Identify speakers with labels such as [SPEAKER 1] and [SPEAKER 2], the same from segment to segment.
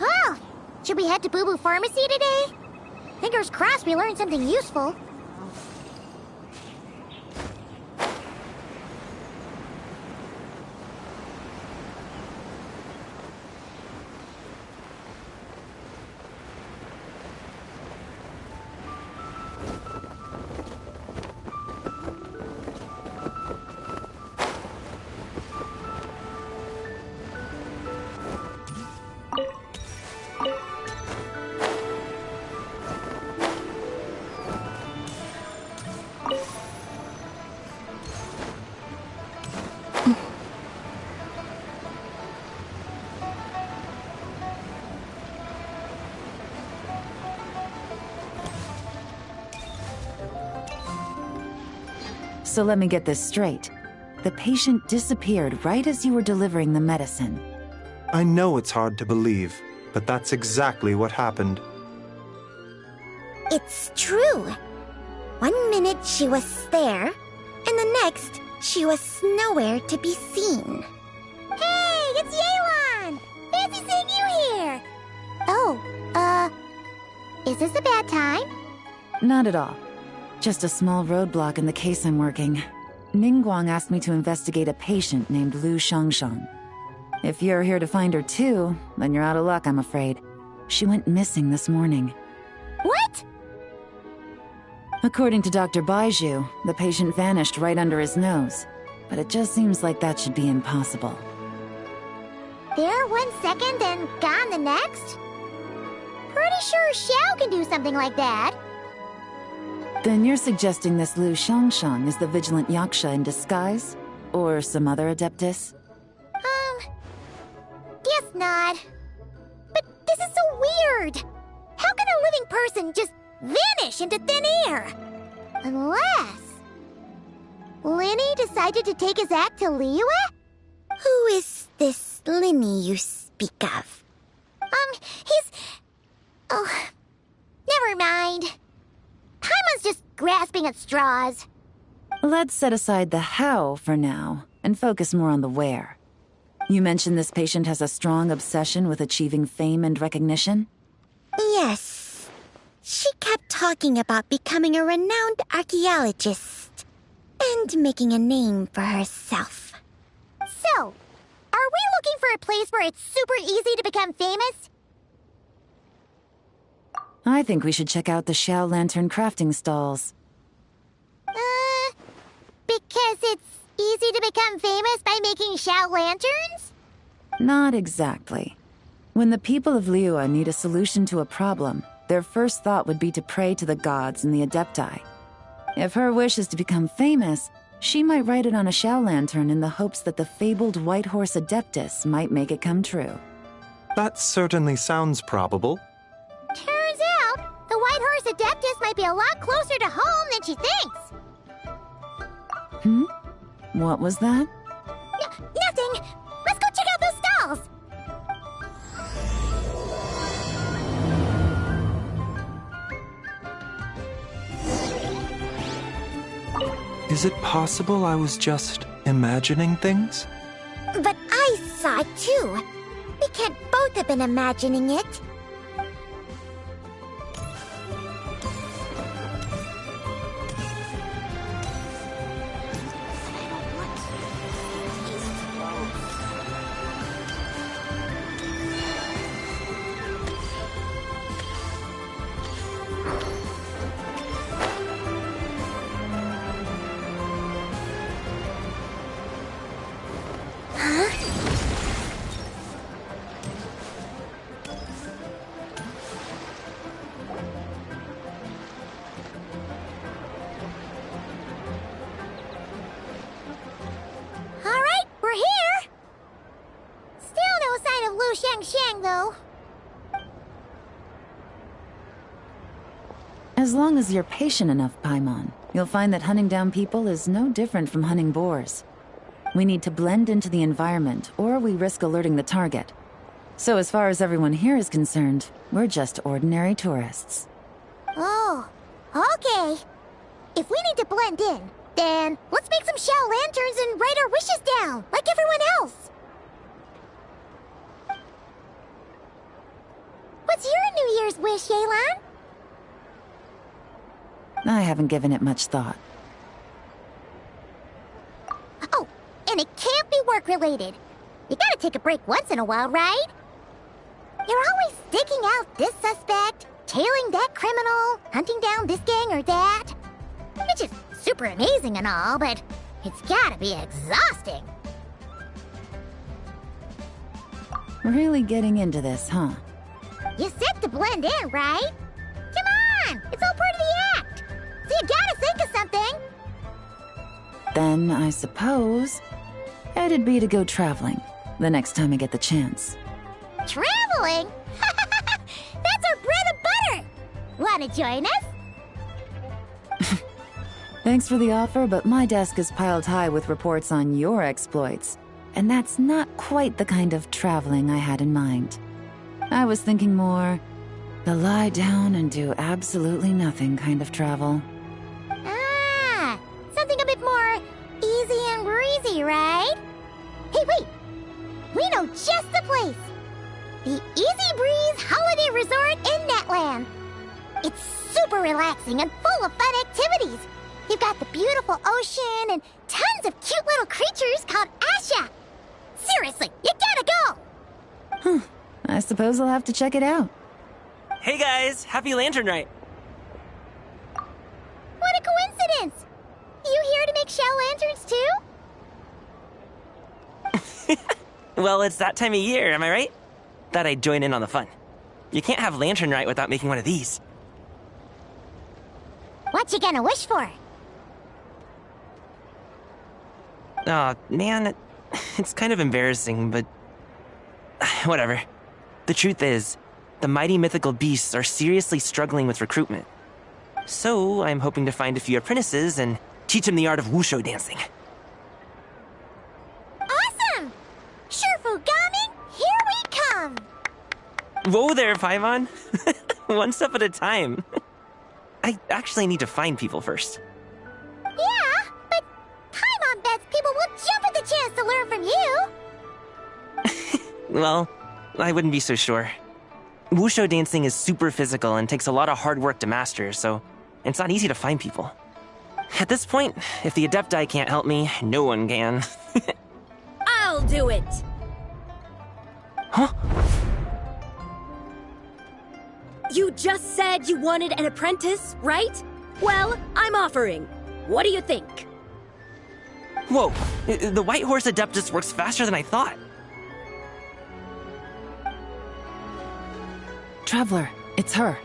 [SPEAKER 1] Oh! Should we head to Boo Boo Pharmacy today? Fingers crossed we learned something useful.
[SPEAKER 2] So let me get this straight. The patient disappeared right as you were delivering the medicine.
[SPEAKER 3] I know it's hard to believe, but that's exactly what happened.
[SPEAKER 1] It's true. 1 minute she was there, and the next she was nowhere to be seen. Hey, it's Yewan! Fancy seeing you here! Oh, is this a bad time?
[SPEAKER 2] Not at all. Just a small roadblock in the case I'm working. Ningguang asked me to investigate a patient named Lu Shangshang. If you're here to find her too, then you're out of luck, I'm afraid. She went missing this morning.
[SPEAKER 1] What?
[SPEAKER 2] According to Dr. Baiju, the patient vanished right under his nose. But it just seems like that should be impossible.
[SPEAKER 1] There 1 second and gone the next? Pretty sure Xiao can do something like that.
[SPEAKER 2] Then you're suggesting this Lu Shangshang is the vigilant Yaksha in disguise? Or some other adeptus?
[SPEAKER 1] Guess not. But this is so weird. How can a living person just vanish into thin air? Unless Linny decided to take his act to Liyue? Who is this Linny you speak of? He's... Oh, never mind. Paimon's just grasping at straws.
[SPEAKER 2] Let's set aside the how for now, and focus more on the where. You mentioned this patient has a strong obsession with achieving fame and recognition?
[SPEAKER 1] Yes. She kept talking about becoming a renowned archaeologist and making a name for herself. So, are we looking for a place where it's super easy to become famous?
[SPEAKER 2] I think we should check out the Xiao Lantern crafting stalls.
[SPEAKER 1] Because it's easy to become famous by making Xiao Lanterns?
[SPEAKER 2] Not exactly. When the people of Liyue need a solution to a problem, their first thought would be to pray to the gods and the Adepti. If her wish is to become famous, she might write it on a Xiao Lantern in the hopes that the fabled White Horse Adeptus might make it come true.
[SPEAKER 3] That certainly sounds probable.
[SPEAKER 1] Turns out, the White Horse Adeptus might be a lot closer to home than she thinks.
[SPEAKER 2] What was that?
[SPEAKER 1] Nothing! Let's go check out those stalls!
[SPEAKER 3] Is it possible I was just imagining things?
[SPEAKER 1] But I saw it too. We can't both have been imagining it. Though.
[SPEAKER 2] As long as you're patient enough, Paimon, you'll find that hunting down people is no different from hunting boars. We need to blend into the environment, or we risk alerting the target. So as far as everyone here is concerned, we're just ordinary tourists.
[SPEAKER 1] Oh, okay. If we need to blend in, then let's make some shell lanterns and write our wishes down, like everyone else. What's your New Year's wish, Yelan?
[SPEAKER 2] I haven't given it much thought.
[SPEAKER 1] Oh, and it can't be work-related. You gotta take a break once in a while, right? You're always digging out this suspect, tailing that criminal, hunting down this gang or that. Which is super amazing and all, but it's gotta be exhausting.
[SPEAKER 2] Really getting into this, huh?
[SPEAKER 1] You said to blend in, right? Come on, it's all part of the act. So you gotta think of something.
[SPEAKER 2] Then, I suppose, it'd be to go traveling, the next time I get the chance.
[SPEAKER 1] Traveling? That's our bread and butter. Wanna join us?
[SPEAKER 2] Thanks for the offer, but my desk is piled high with reports on your exploits. And that's not quite the kind of traveling I had in mind. I was thinking more, the lie down and do absolutely nothing kind of travel.
[SPEAKER 1] Ah, something a bit more easy and breezy, right? Hey, wait! We know just the place! The Easy Breeze Holiday Resort in Netland. It's super relaxing and full of fun activities. You've got the beautiful ocean and tons of cute little creatures called Asha. Seriously, you gotta go!
[SPEAKER 2] I suppose I'll have to check it out.
[SPEAKER 4] Hey guys, happy Lantern Night!
[SPEAKER 1] What a coincidence! You here to make shell lanterns too?
[SPEAKER 4] Well, it's that time of year, am I right? Thought I'd join in on the fun. You can't have Lantern Night without making one of these.
[SPEAKER 1] What you gonna wish for?
[SPEAKER 4] Aw, man, it's kind of embarrassing, but whatever. The truth is, the mighty mythical beasts are seriously struggling with recruitment. So, I'm hoping to find a few apprentices and teach them the art of wushu dancing.
[SPEAKER 1] Awesome! Shurfugami, here we come!
[SPEAKER 4] Whoa there, Paimon! One step at a time. I actually need to find people first.
[SPEAKER 1] Yeah, but Paimon bets people will jump at the chance to learn from you!
[SPEAKER 4] Well, I wouldn't be so sure. Wushu dancing is super physical and takes a lot of hard work to master, so it's not easy to find people. At this point, if the Adepti can't help me, no one can.
[SPEAKER 5] I'll do it!
[SPEAKER 4] Huh?
[SPEAKER 5] You just said you wanted an apprentice, right? Well, I'm offering. What do you think?
[SPEAKER 4] Whoa, the White Horse Adeptus works faster than I thought.
[SPEAKER 2] Traveler, it's her.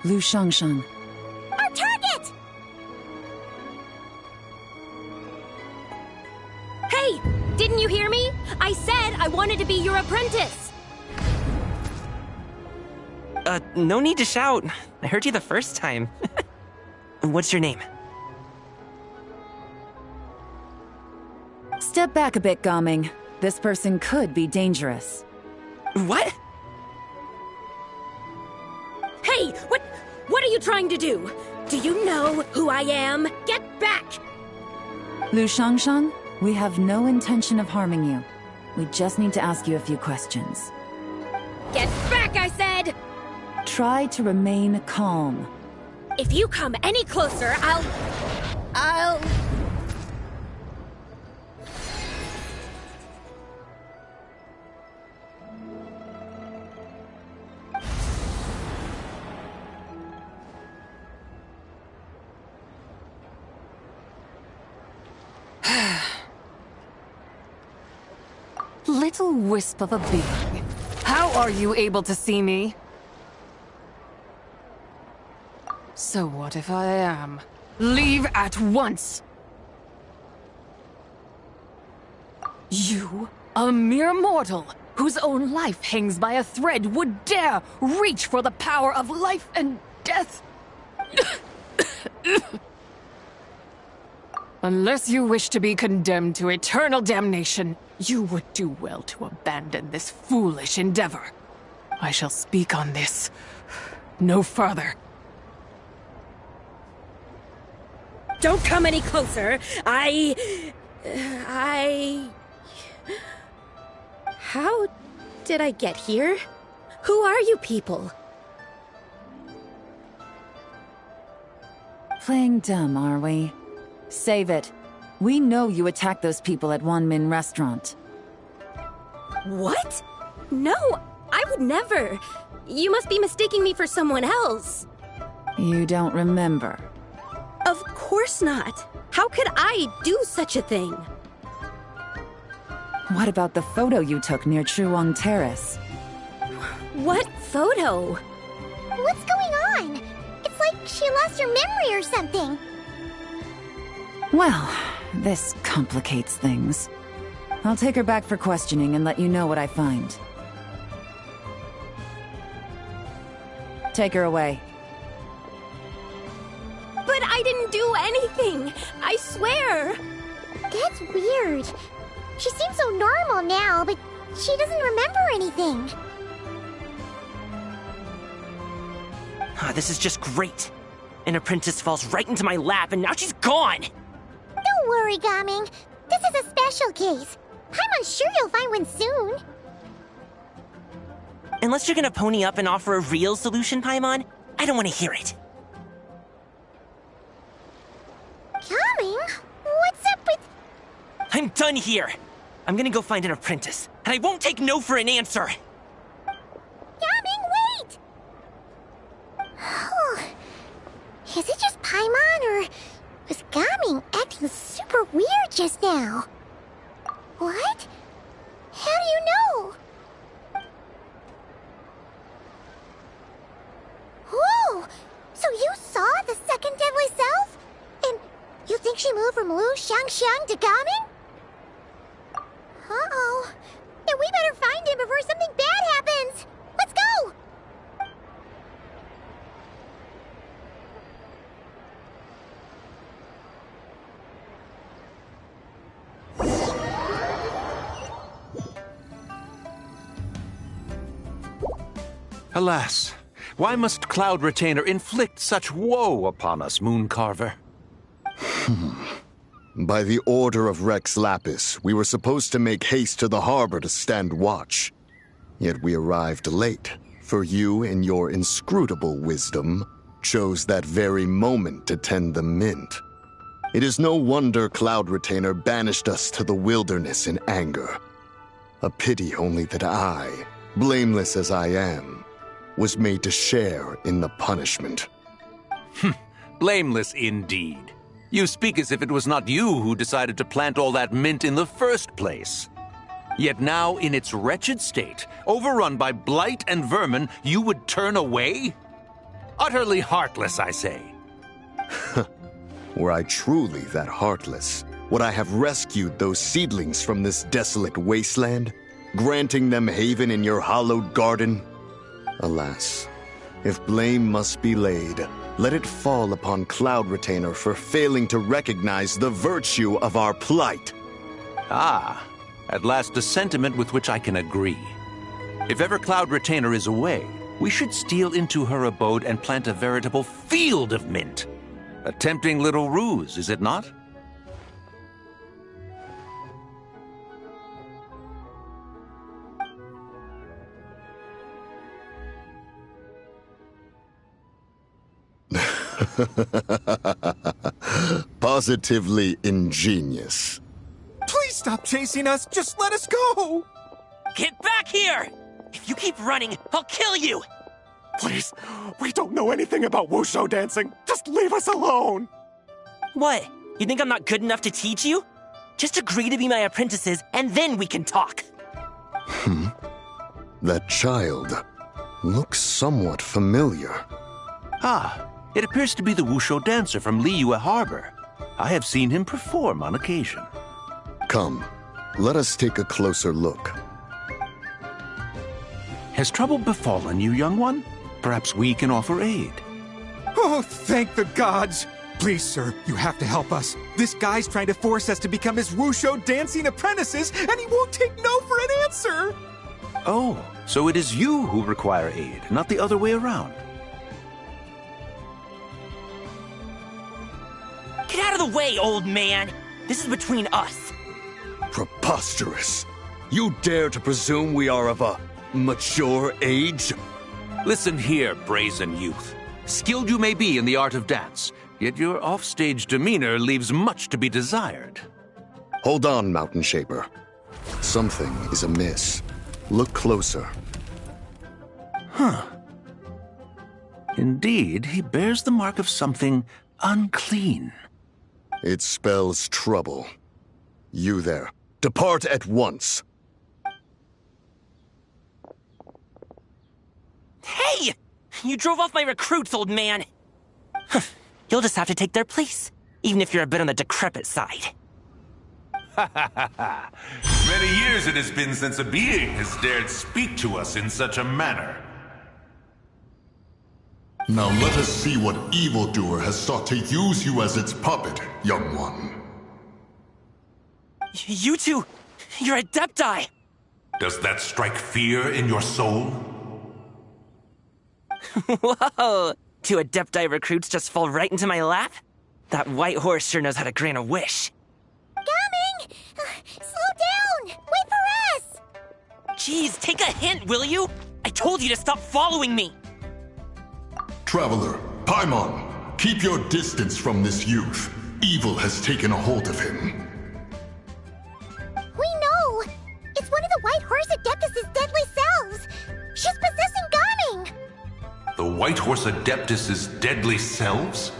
[SPEAKER 2] Lu Shangshang.
[SPEAKER 1] Our target!
[SPEAKER 5] Hey! Didn't you hear me? I said I wanted to be your apprentice!
[SPEAKER 4] No need to shout. I heard you the first time. What's your name?
[SPEAKER 2] Step back a bit, Gaming. This person could be dangerous.
[SPEAKER 4] What?
[SPEAKER 5] Hey! What are you trying to do? Do you know who I am? Get back!
[SPEAKER 2] Lu Shangshang, we have no intention of harming you. We just need to ask you a few questions.
[SPEAKER 5] Get back, I said!
[SPEAKER 2] Try to remain calm.
[SPEAKER 5] If you come any closer, I'll...
[SPEAKER 6] Little wisp of a being. How are you able to see me? So what if I am? Leave at once! You, a mere mortal, whose own life hangs by a thread, would dare reach for the power of life and death? Unless you wish to be condemned to eternal damnation, you would do well to abandon this foolish endeavor. I shall speak on this no further.
[SPEAKER 5] Don't come any closer. How did I get here? Who are you people?
[SPEAKER 2] Playing dumb, are we? Save it. We know you attacked those people at Wanmin Restaurant.
[SPEAKER 5] What? No, I would never. You must be mistaking me for someone else.
[SPEAKER 2] You don't remember.
[SPEAKER 5] Of course not. How could I do such a thing?
[SPEAKER 2] What about the photo you took near Truong Terrace?
[SPEAKER 5] What photo?
[SPEAKER 1] What's going on? It's like she lost her memory or something.
[SPEAKER 2] Well, this complicates things. I'll take her back for questioning and let you know what I find. Take her away.
[SPEAKER 5] But I didn't do anything! I swear!
[SPEAKER 1] That's weird. She seems so normal now, but she doesn't remember anything.
[SPEAKER 4] This is just great. An apprentice falls right into my lap and now she's gone!
[SPEAKER 1] Don't worry, Gaming. This is a special case. I'm sure you'll find one soon.
[SPEAKER 4] Unless you're gonna pony up and offer a real solution, Paimon, I don't want to hear it.
[SPEAKER 1] Gaming? What's up with...
[SPEAKER 4] I'm done here. I'm gonna go find an apprentice, and I won't take no for an answer.
[SPEAKER 1] Gaming, wait! Is it just Paimon, or was Gaming acting super weird just now? What? How do you know? Whoa! So you saw the second deadly self? And you think she moved from Lu Xiangxiang to Gaming? Uh-oh. Then we better find him before something bad happens! Let's go!
[SPEAKER 7] Alas, why must Cloud Retainer inflict such woe upon us, Mooncarver?
[SPEAKER 8] By the order of Rex Lapis, we were supposed to make haste to the harbor to stand watch. Yet we arrived late, for you, in your inscrutable wisdom, chose that very moment to tend the mint. It is no wonder Cloud Retainer banished us to the wilderness in anger. A pity only that I, blameless as I am, was made to share in the punishment.
[SPEAKER 7] Blameless indeed. You speak as if it was not you who decided to plant all that mint in the first place. Yet now, in its wretched state, overrun by blight and vermin, you would turn away? Utterly heartless, I say.
[SPEAKER 8] Were I truly that heartless, would I have rescued those seedlings from this desolate wasteland, granting them haven in your hallowed garden? Alas, if blame must be laid, let it fall upon Cloud Retainer for failing to recognize the virtue of our plight.
[SPEAKER 7] Ah, at last a sentiment with which I can agree. If ever Cloud Retainer is away, we should steal into her abode and plant a veritable field of mint. A tempting little ruse, is it not?
[SPEAKER 8] Positively ingenious.
[SPEAKER 9] Please stop chasing us. Just let us go.
[SPEAKER 4] Get back here! If you keep running, I'll kill you!
[SPEAKER 9] Please, we don't know anything about wushu dancing. Just leave us alone.
[SPEAKER 4] What? You think I'm not good enough to teach you? Just agree to be my apprentices, and then we can talk.
[SPEAKER 8] That child looks somewhat familiar.
[SPEAKER 7] Ah, it appears to be the wushu dancer from Liyue Harbor. I have seen him perform on occasion.
[SPEAKER 8] Come, let us take a closer look.
[SPEAKER 7] Has trouble befallen you, young one? Perhaps we can offer aid.
[SPEAKER 9] Oh, thank the gods.
[SPEAKER 10] Please, sir, you have to help us. This guy's trying to force us to become his Wusho dancing apprentices, and he won't take no for an answer!
[SPEAKER 7] Oh, so it is you who require aid, not the other way around.
[SPEAKER 4] Get out of the way, old man! This is between us.
[SPEAKER 8] Preposterous. You dare to presume we are of a mature age?
[SPEAKER 7] Listen here, brazen youth. Skilled you may be in the art of dance, yet your offstage demeanor leaves much to be desired.
[SPEAKER 8] Hold on, Mountain Shaper. Something is amiss. Look closer.
[SPEAKER 7] Huh. Indeed, he bears the mark of something unclean.
[SPEAKER 8] It spells trouble. You there, depart at once.
[SPEAKER 4] Hey! You drove off my recruits, old man! You'll just have to take their place, even if you're a bit on the decrepit side.
[SPEAKER 11] Many years it has been since a being has dared speak to us in such a manner.
[SPEAKER 12] Now let us see what evildoer has sought to use you as its puppet, young one.
[SPEAKER 4] You two, you're Adepti!
[SPEAKER 11] Does that strike fear in your soul?
[SPEAKER 4] Whoa! Two Adepti recruits just fall right into my lap? That white horse sure knows how to grant a wish.
[SPEAKER 1] Coming! Slow down! Wait for us!
[SPEAKER 4] Jeez, take a hint, will you? I told you to stop following me!
[SPEAKER 12] Traveler, Paimon, keep your distance from this youth. Evil has taken a hold of him.
[SPEAKER 1] We know! It's one of the White Horse Adeptus' deadly selves! She's possessing Gaming!
[SPEAKER 11] The White Horse Adeptus' deadly selves?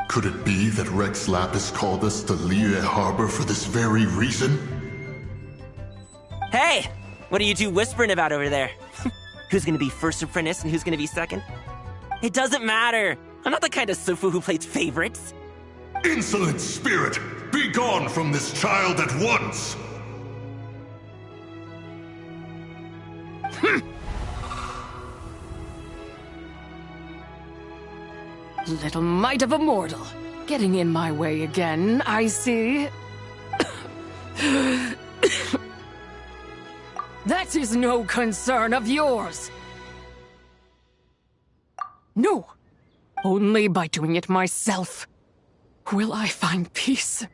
[SPEAKER 12] Could it be that Rex Lapis called us to Liyue Harbor for this very reason?
[SPEAKER 4] Hey! What are you two whispering about over there? Who's gonna be first apprentice and who's gonna be second? It doesn't matter! I'm not the kind of Sufu who plays favorites.
[SPEAKER 12] Insolent spirit! Be gone from this child at once!
[SPEAKER 6] Little mite of a mortal. Getting in my way again, I see. That is no concern of yours. No. Only by doing it myself will I find peace.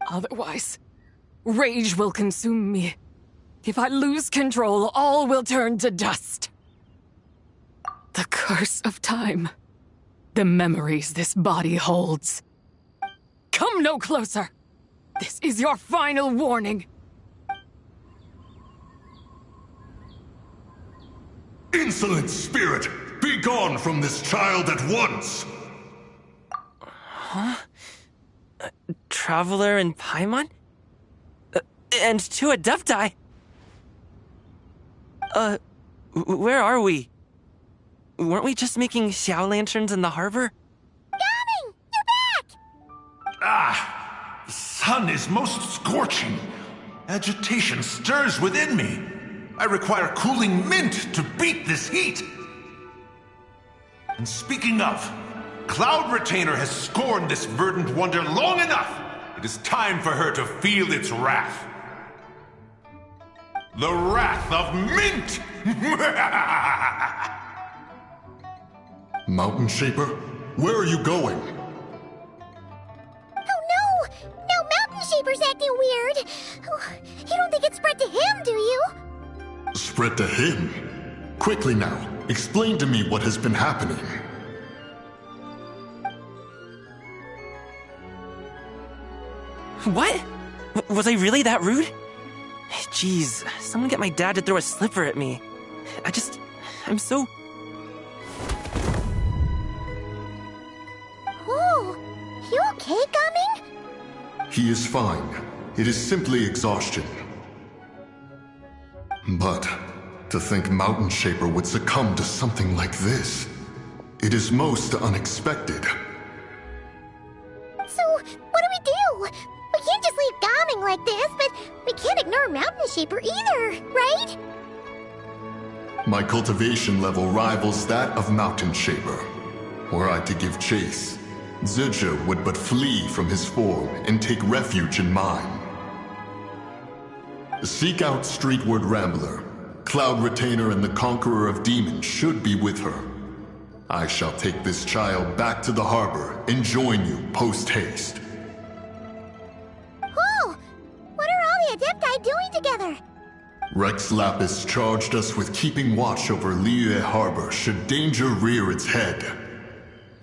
[SPEAKER 6] Otherwise, rage will consume me. If I lose control, all will turn to dust. The curse of time. The memories this body holds. Come no closer. This is your final warning.
[SPEAKER 12] Insolent spirit! Be gone from this child at once!
[SPEAKER 4] Huh? Traveler and Paimon? And two Adepti? Where are we? Weren't we just making Xiao lanterns in the harbor?
[SPEAKER 1] Gaming! You're back!
[SPEAKER 11] Ah! The sun is most scorching. Agitation stirs within me. I require cooling mint to beat this heat. And speaking of, Cloud Retainer has scorned this verdant wonder long enough. It is time for her to feel its wrath. The wrath of mint!
[SPEAKER 12] Mountain Shaper, where are you going?
[SPEAKER 1] Oh no! Now Mountain Shaper's acting weird! Oh, you don't think it spread to him, do you?
[SPEAKER 12] Spread to him? Quickly now, explain to me what has been happening.
[SPEAKER 4] What? Was I really that rude? Jeez, someone get my dad to throw a slipper at me. I'm so...
[SPEAKER 1] Oh, you okay, Gaming?
[SPEAKER 12] He is fine. It is simply exhaustion. But to think Mountain Shaper would succumb to something like this, it is most unexpected.
[SPEAKER 1] So, what do we do? We can't just leave Gaming like this, but we can't ignore Mountain Shaper either, right?
[SPEAKER 12] My cultivation level rivals that of Mountain Shaper. Were I to give chase, Zildjian would but flee from his form and take refuge in mine. Seek out Streetward Rambler. Cloud Retainer and the Conqueror of Demons should be with her. I shall take this child back to the harbor and join you post-haste.
[SPEAKER 1] Whoa! What are all the Adepti doing together?
[SPEAKER 12] Rex Lapis charged us with keeping watch over Liyue Harbor should danger rear its head.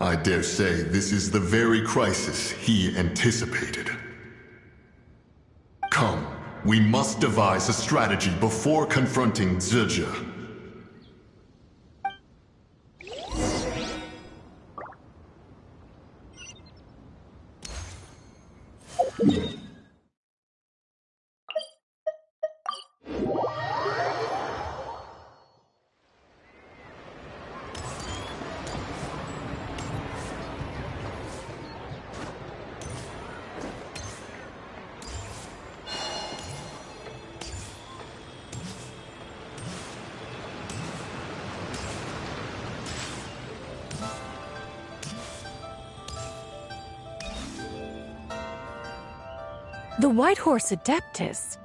[SPEAKER 12] I dare say this is the very crisis he anticipated. Come, we must devise a strategy before confronting Zildjian.
[SPEAKER 6] The White Horse Adeptus?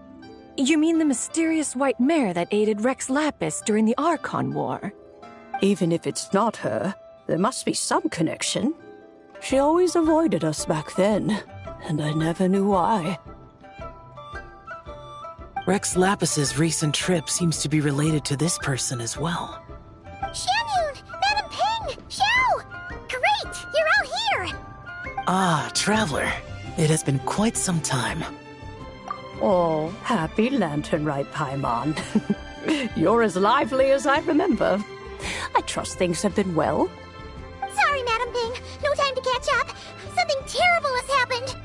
[SPEAKER 6] You mean the mysterious white mare that aided Rex Lapis during the Archon War?
[SPEAKER 13] Even if it's not her, there must be some connection. She always avoided us back then, and I never knew why.
[SPEAKER 14] Rex Lapis's recent trip seems to be related to this person as well.
[SPEAKER 1] Xianyun! Madam Ping! Xiao! Great! You're out here!
[SPEAKER 14] Ah, Traveler. It has been quite some time.
[SPEAKER 13] Oh, happy Lantern Rite, Paimon. You're as lively as I remember. I trust things have been well.
[SPEAKER 1] Sorry, Madam Ping. No time to catch up. Something terrible has happened.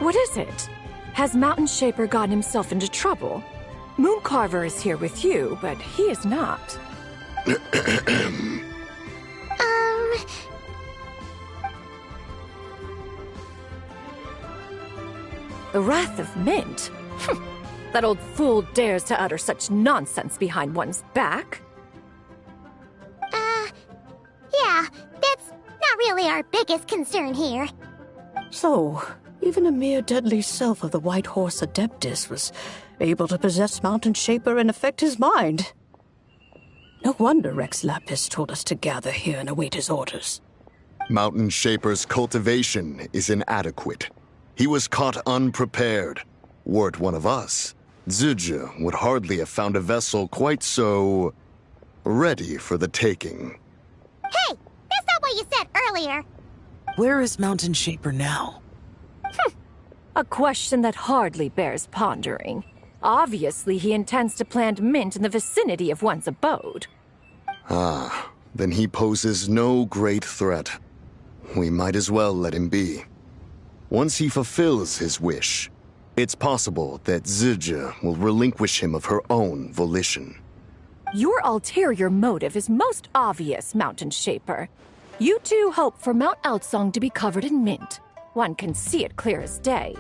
[SPEAKER 6] What is it? Has Mountain Shaper gotten himself into trouble? Mooncarver is here with you, but he is not. The Wrath of Mint? That old fool dares to utter such nonsense behind one's back.
[SPEAKER 1] Yeah, that's not really our biggest concern here.
[SPEAKER 13] So, even a mere deadly self of the White Horse Adeptus was able to possess Mountain Shaper and affect his mind. No wonder Rex Lapis told us to gather here and await his orders.
[SPEAKER 8] Mountain Shaper's cultivation is inadequate. He was caught unprepared. Were it one of us, Zildjian would hardly have found a vessel quite so ready for the taking.
[SPEAKER 1] Hey, that's not what you said earlier.
[SPEAKER 14] Where is Mountain Shaper now?
[SPEAKER 6] A question that hardly bears pondering. Obviously, he intends to plant mint in the vicinity of one's abode.
[SPEAKER 8] Ah, then he poses no great threat. We might as well let him be. Once he fulfills his wish, it's possible that Zildjian will relinquish him of her own volition.
[SPEAKER 6] Your ulterior motive is most obvious, Mountain Shaper. You two hope for Mount Outsong to be covered in mint. One can see it clear as day.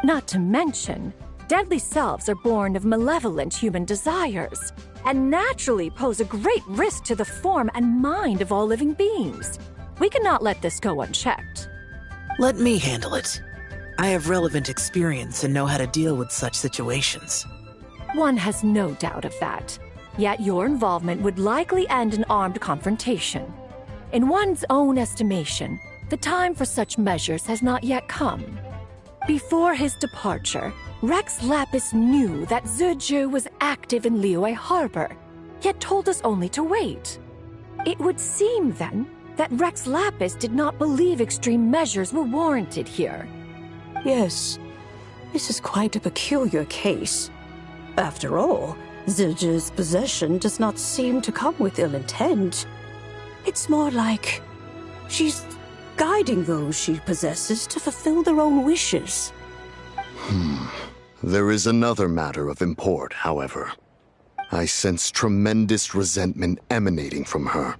[SPEAKER 6] Not to mention, deadly selves are born of malevolent human desires, and naturally pose a great risk to the form and mind of all living beings. We cannot let this go unchecked.
[SPEAKER 14] Let me handle it. I have relevant experience and know how to deal with such situations.
[SPEAKER 6] One has no doubt of that. Yet your involvement would likely end in armed confrontation. In one's own estimation, the time for such measures has not yet come. Before his departure, Rex Lapis knew that Zildjian was active in Liyue Harbor, yet told us only to wait. It would seem, then, that Rex Lapis did not believe extreme measures were warranted here.
[SPEAKER 13] Yes, this is quite a peculiar case. After all, Zildjian's possession does not seem to come with ill intent. It's more like she's guiding those she possesses to fulfill their own wishes.
[SPEAKER 8] There is another matter of import, however. I sense tremendous resentment emanating from her.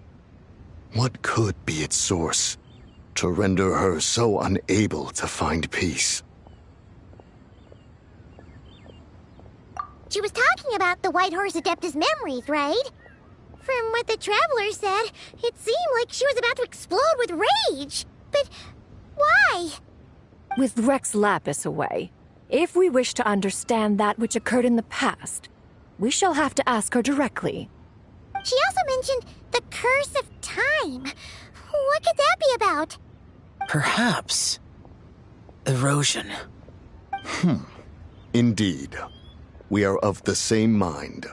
[SPEAKER 8] What could be its source to render her so unable to find peace?
[SPEAKER 1] She was talking about the White Horse Adeptus memories, right? From what the Traveler said, it seemed like she was about to explode with rage. But Why?
[SPEAKER 6] With Rex Lapis away, if we wish to understand that which occurred in the past, we shall have to ask her directly.
[SPEAKER 1] She also mentioned the curse of time. What could that be about?
[SPEAKER 14] Perhaps erosion.
[SPEAKER 8] Indeed. We are of the same mind.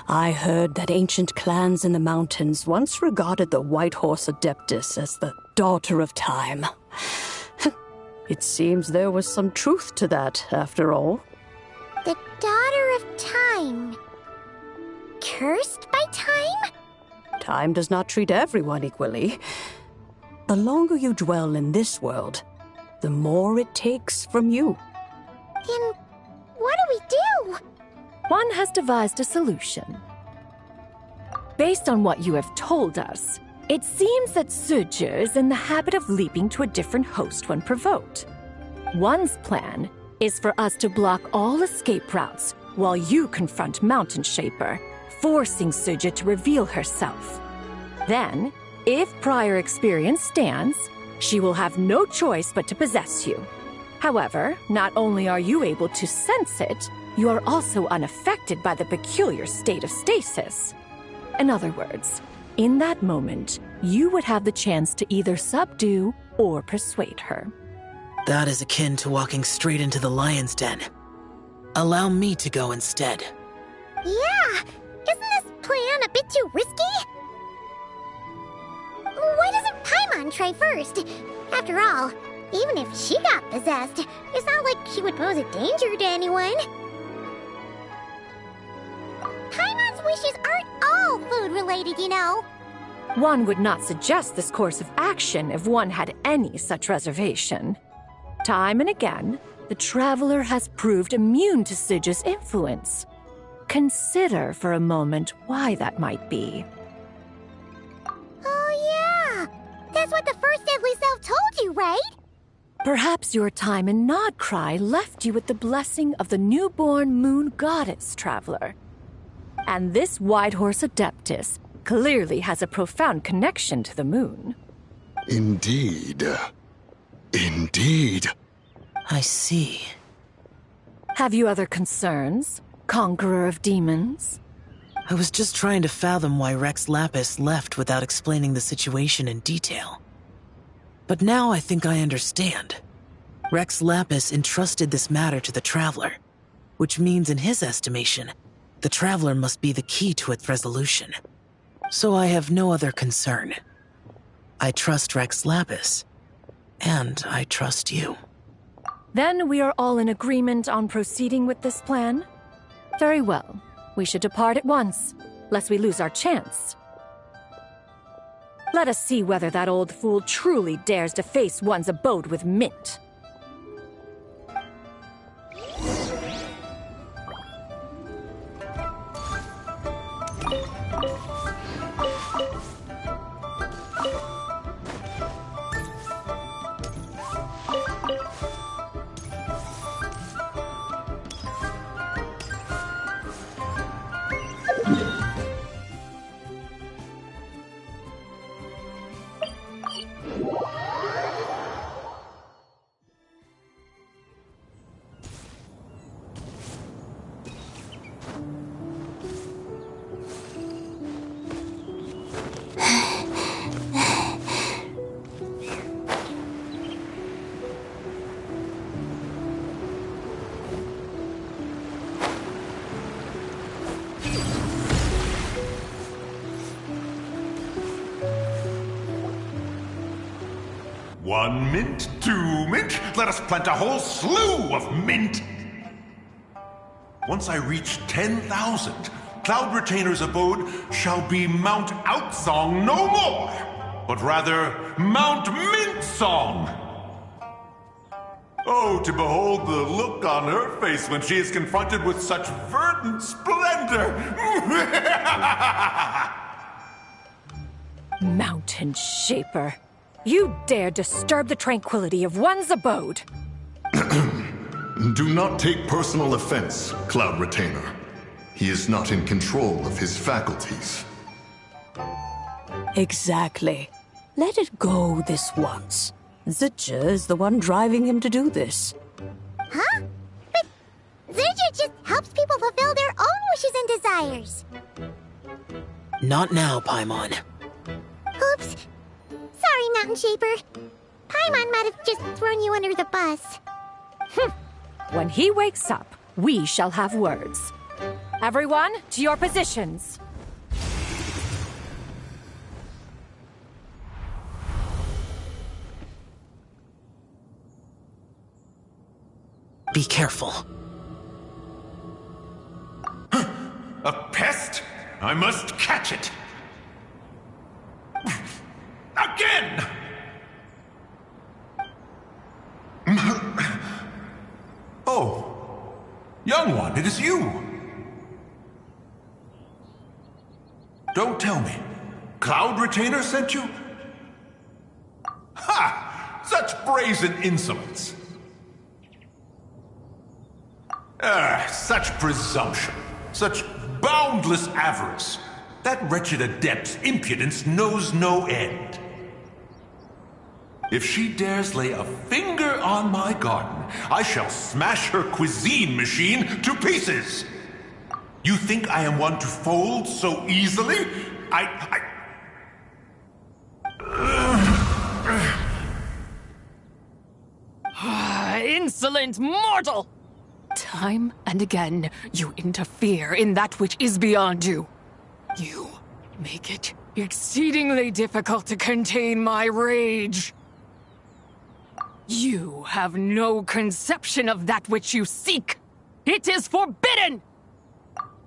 [SPEAKER 13] I heard that ancient clans in the mountains once regarded the White Horse Adeptus as the daughter of time. It seems there was some truth to that, after all.
[SPEAKER 1] The daughter of time. Cursed by time?
[SPEAKER 13] Time does not treat everyone equally. The longer you dwell in this world, the more it takes from you.
[SPEAKER 1] Then what do we do?
[SPEAKER 6] One has devised a solution. Based on what you have told us, it seems that Suja is in the habit of leaping to a different host when provoked. One's plan is for us to block all escape routes while you confront Mountain Shaper, forcing Suja to reveal herself. Then, if prior experience stands, she will have no choice but to possess you. However, not only are you able to sense it, you are also unaffected by the peculiar state of stasis. In other words, in that moment, you would have the chance to either subdue or persuade her.
[SPEAKER 14] That is akin to walking straight into the lion's den. Allow me to go instead.
[SPEAKER 1] Yeah, isn't this plan a bit too risky? Why doesn't Paimon try first? After all, even if she got possessed, it's not like she would pose a danger to anyone. Paimon's wishes aren't all food-related, you know.
[SPEAKER 6] One would not suggest this course of action if one had any such reservation. Time and again, the Traveler has proved immune to Suja's influence. Consider for a moment why that might be.
[SPEAKER 1] Oh yeah, that's what the first Deadly Self told you, right?
[SPEAKER 6] Perhaps your time in Nodcry left you with the blessing of the newborn moon goddess, Traveler. And this White Horse Adeptus clearly has a profound connection to the moon.
[SPEAKER 8] Indeed. Indeed.
[SPEAKER 14] I see.
[SPEAKER 6] Have you other concerns, Conqueror of Demons?
[SPEAKER 14] I was just trying to fathom why Rex Lapis left without explaining the situation in detail. But now I think I understand. Rex Lapis entrusted this matter to the Traveler, which means in his estimation, the Traveler must be the key to its resolution. So I have no other concern. I trust Rex Lapis, and I trust you.
[SPEAKER 6] Then we are all in agreement on proceeding with this plan? Very well. We should depart at once, lest we lose our chance. Let us see whether that old fool truly dares to face one's abode with Mint.
[SPEAKER 11] One mint, two mint, let us plant a whole slew of mint! Once I reach 10,000, Cloud Retainer's abode shall be Mount Outsong no more, but rather Mount Mint Song! Oh, to behold the look on her face when she is confronted with such verdant splendor!
[SPEAKER 6] Mountain Shaper. You dare disturb the tranquility of one's abode!
[SPEAKER 12] Do not take personal offense, Cloud Retainer. He is not in control of his faculties.
[SPEAKER 13] Exactly. Let it go this once. Zidja is the one driving him to do this.
[SPEAKER 1] Huh? But Zidja just helps people fulfill their own wishes and desires.
[SPEAKER 14] Not now, Paimon.
[SPEAKER 1] Oops. Sorry, Mountain Shaper. Paimon might have just thrown you under the bus.
[SPEAKER 15] When he wakes up, we shall have words. Everyone, to your positions.
[SPEAKER 14] Be careful.
[SPEAKER 11] A pest? I must catch it. Again! Oh, young one, it is you. Don't tell me. Cloud Retainer sent you? Ha! Such brazen insolence. Such presumption. Such boundless avarice. That wretched adept's impudence knows no end. If she dares lay a finger on my garden, I shall smash her cuisine machine to pieces. You think I am one to fold so easily?
[SPEAKER 6] Insolent mortal! Time and again, you interfere in that which is beyond you. You make it exceedingly difficult to contain my rage. You have no conception of that which you seek. It is forbidden!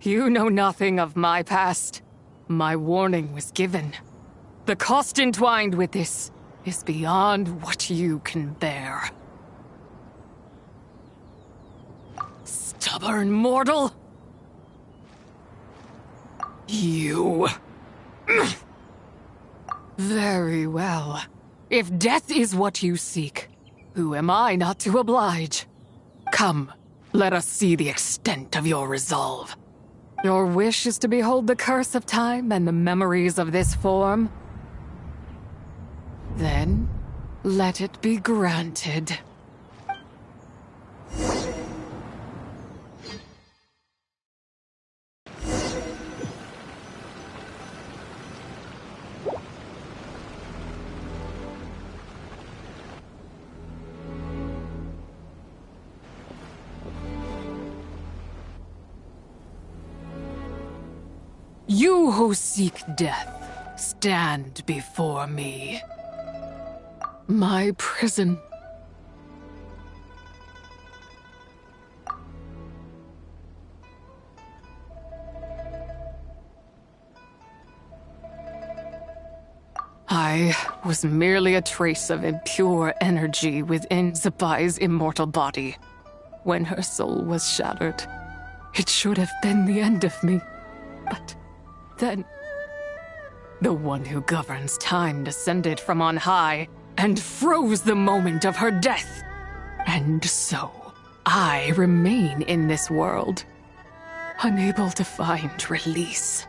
[SPEAKER 6] You know nothing of my past. My warning was given. The cost entwined with this is beyond what you can bear. Stubborn mortal! You... Very well. If death is what you seek, who am I not to oblige? Come, let us see the extent of your resolve. Your wish is to behold the curse of time and the memories of this form? Then, let it be granted. You who seek death, stand before me. My prison. I was merely a trace of impure energy within Zabai's immortal body. When her soul was shattered, it should have been the end of me. But then, the one who governs time descended from on high and froze the moment of her death. And so, I remain in this world, unable to find release.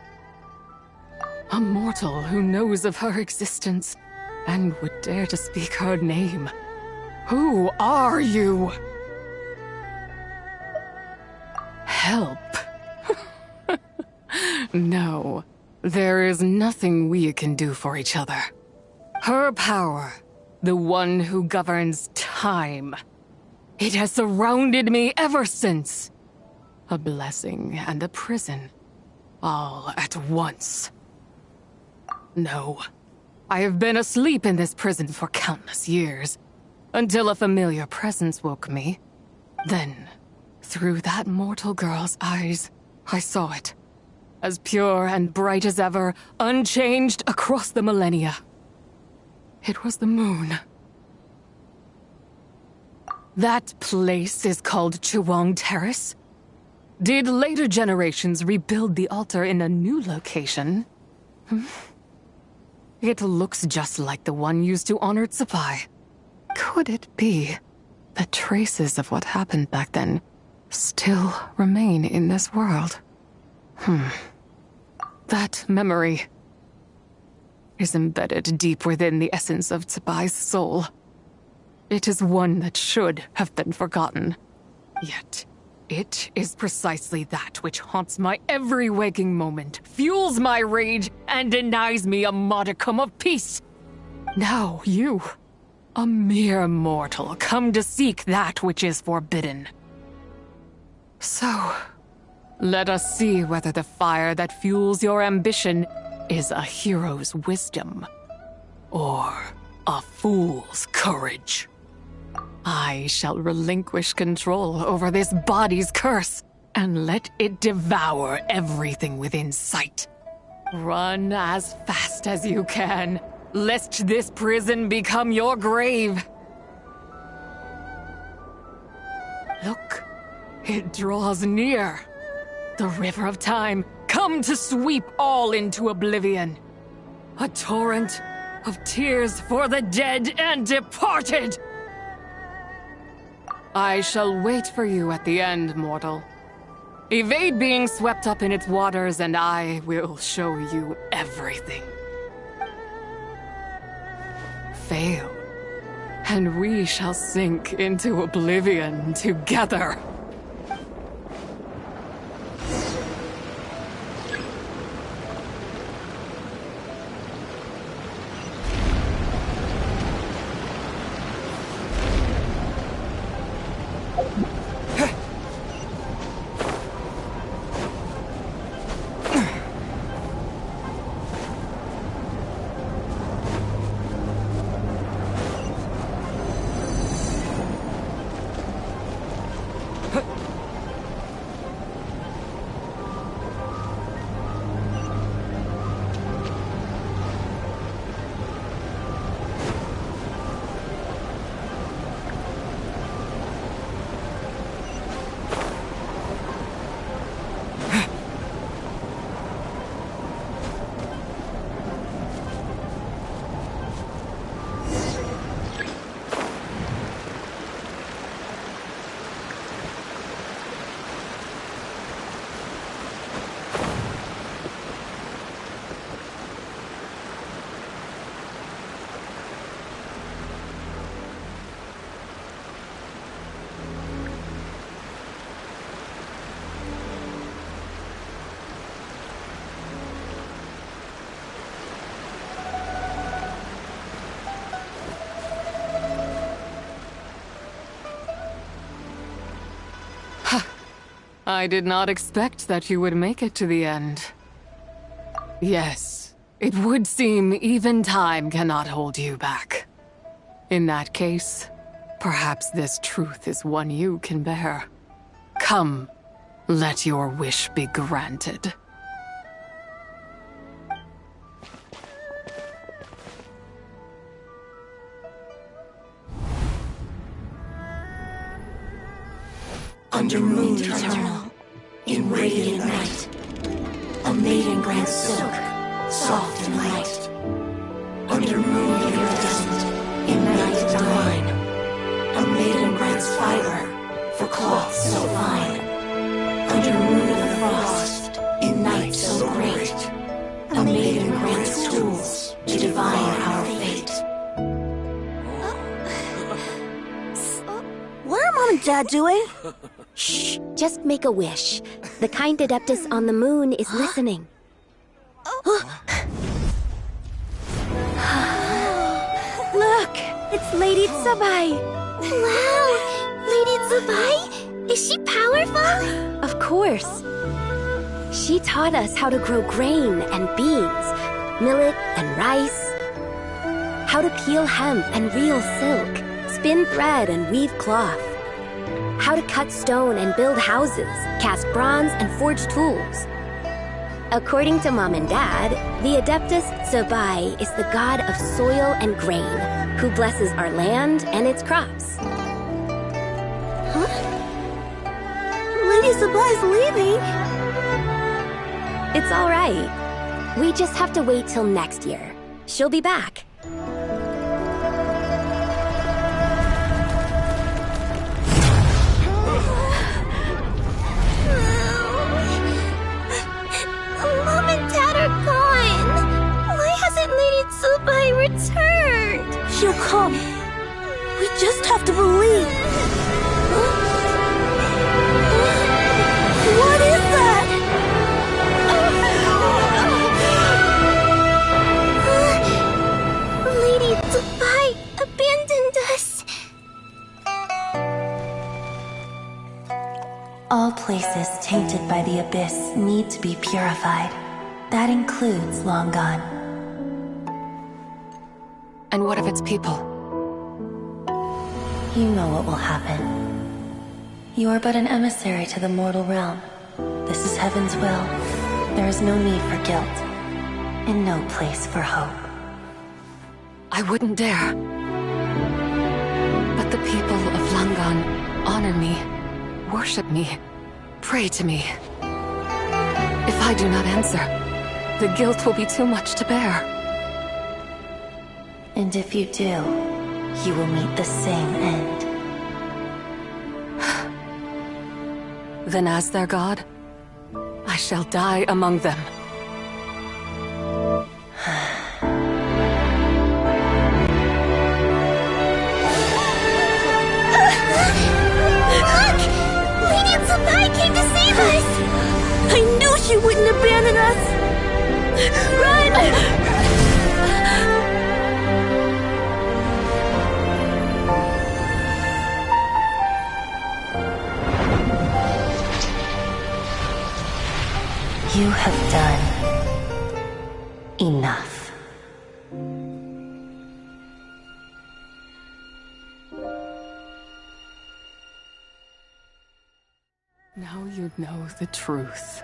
[SPEAKER 6] A mortal who knows of her existence and would dare to speak her name. Who are you? Help. No, there is nothing we can do for each other. Her power, the one who governs time, it has surrounded me ever since. A blessing and a prison, all at once. No, I have been asleep in this prison for countless years, until a familiar presence woke me. Then, through that mortal girl's eyes, I saw it. As pure and bright as ever, unchanged across the millennia. It was the moon. That place is called Chuang Terrace. Did later generations rebuild the altar in a new location? It looks just like the one used to honor Tsupai. Could it be that traces of what happened back then still remain in this world? That memory. is embedded deep within the essence of Tsubai's soul. It is one that should have been forgotten. Yet, it is precisely that which haunts my every waking moment, fuels my rage, and denies me a modicum of peace. Now you, a mere mortal, come to seek that which is forbidden. So, let us see whether the fire that fuels your ambition is a hero's wisdom or a fool's courage. I shall relinquish control over this body's curse and let it devour everything within sight. Run as fast as you can, lest this prison become your grave. Look, it draws near. The river of time, come to sweep all into oblivion. A torrent of tears for the dead and departed. I shall wait for you at the end, mortal. Evade being swept up in its waters, and I will show you everything. Fail, and we shall sink into oblivion together. I did not expect that you would make it to the end. Yes, it would seem even time cannot hold you back. In that case, perhaps this truth is one you can bear. Come, let your wish be granted.
[SPEAKER 16] Under moon eternal, in radiant night, a maiden grants silk, soft and light. Under moon iridescent, in night divine, a maiden grants fiber, for cloth so fine. Under moon of the frost, in night so great, a maiden grants tools to divine our fate.
[SPEAKER 5] What are Mom and Dad doing? Shh, just make a wish. The kind Adeptus on the moon is listening. Look, it's Lady Tsubai.
[SPEAKER 1] Wow, Lady Tsubai? Is she powerful?
[SPEAKER 5] Of course. She taught us how to grow grain and beans, millet and rice, how to peel hemp and reel silk, spin thread and weave cloth, how to cut stone and build houses, cast bronze and forge tools. According to Mom and Dad, the Adeptus Tsubai is the god of soil and grain, who blesses our land and its crops.
[SPEAKER 1] Huh? Lady Tsubai's leaving.
[SPEAKER 5] It's all right. We just have to wait till next year. She'll be back.
[SPEAKER 1] Mom and Dad are gone. Why hasn't Lady
[SPEAKER 13] she'll come. We just have to believe. What is that?
[SPEAKER 1] Lady Dubai abandoned us.
[SPEAKER 16] All places tainted by the abyss need to be purified. That includes Long Gone.
[SPEAKER 6] And what of its people?
[SPEAKER 16] You know what will happen. You are but an emissary to the mortal realm. This is Heaven's will. There is no need for guilt, and no place for hope.
[SPEAKER 6] I wouldn't dare. But the people of Langan honor me, worship me, pray to me. If I do not answer, the guilt will be too much to bear.
[SPEAKER 16] And if you do, you will meet the same end.
[SPEAKER 6] Then as their god, I shall die among them.
[SPEAKER 1] Look! Lady Dubai came to save us!
[SPEAKER 13] I knew she wouldn't abandon us! Run!
[SPEAKER 16] You have done enough.
[SPEAKER 6] Now you know the truth.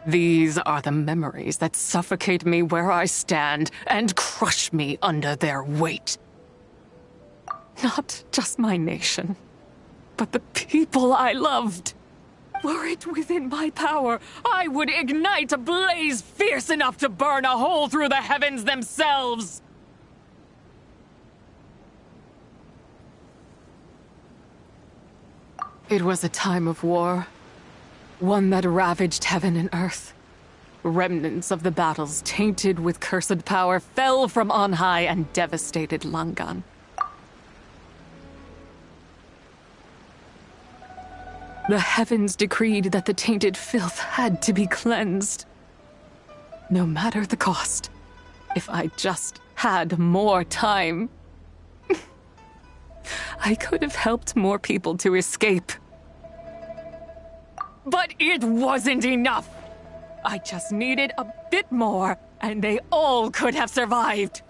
[SPEAKER 6] These are the memories that suffocate me where I stand and crush me under their weight. Not just my nation, but the people I loved. Were it within my power, I would ignite a blaze fierce enough to burn a hole through the heavens themselves! It was a time of war, one that ravaged heaven and earth. Remnants of the battles tainted with cursed power fell from on high and devastated Langan. The heavens decreed that the tainted filth had to be cleansed. No matter the cost, if I just had more time, I could have helped more people to escape. But it wasn't enough! I just needed a bit more, and they all could have survived.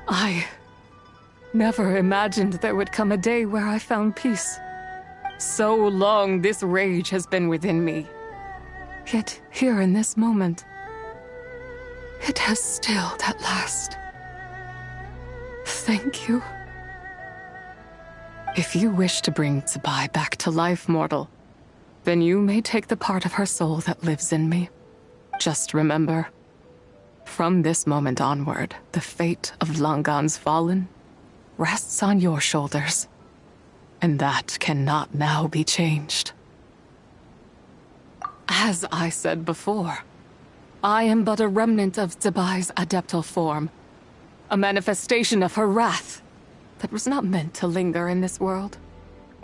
[SPEAKER 6] I never imagined there would come a day where I found peace. So long this rage has been within me. Yet here in this moment, it has stilled at last. Thank you. If you wish to bring Tsubai back to life, mortal, then you may take the part of her soul that lives in me. Just remember, from this moment onward, the fate of Langan's fallen rests on your shoulders, and that cannot now be changed. As I said before, I am but a remnant of Tsubai's adeptal form, a manifestation of her wrath that was not meant to linger in this world.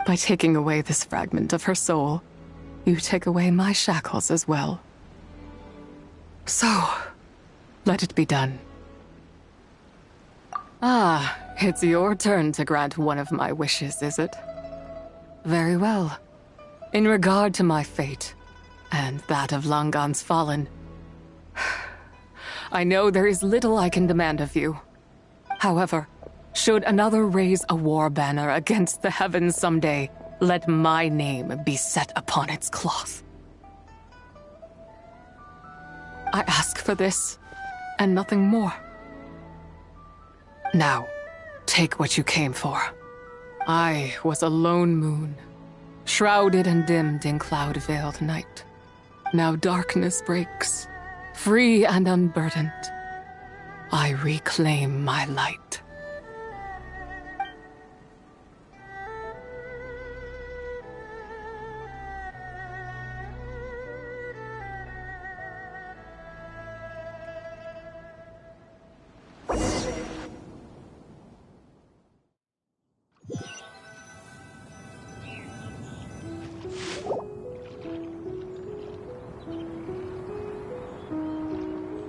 [SPEAKER 6] By taking away this fragment of her soul, you take away my shackles as well. So, let it be done. Ah, it's your turn to grant one of my wishes, is it? Very well. In regard to my fate, and that of Langan's fallen, I know there is little I can demand of you. However, should another raise a war banner against the heavens someday, let my name be set upon its cloth. I ask for this, and nothing more. Now, take what you came for. I was a lone moon, shrouded and dimmed in cloud-veiled night. Now darkness breaks, free and unburdened. I reclaim my light.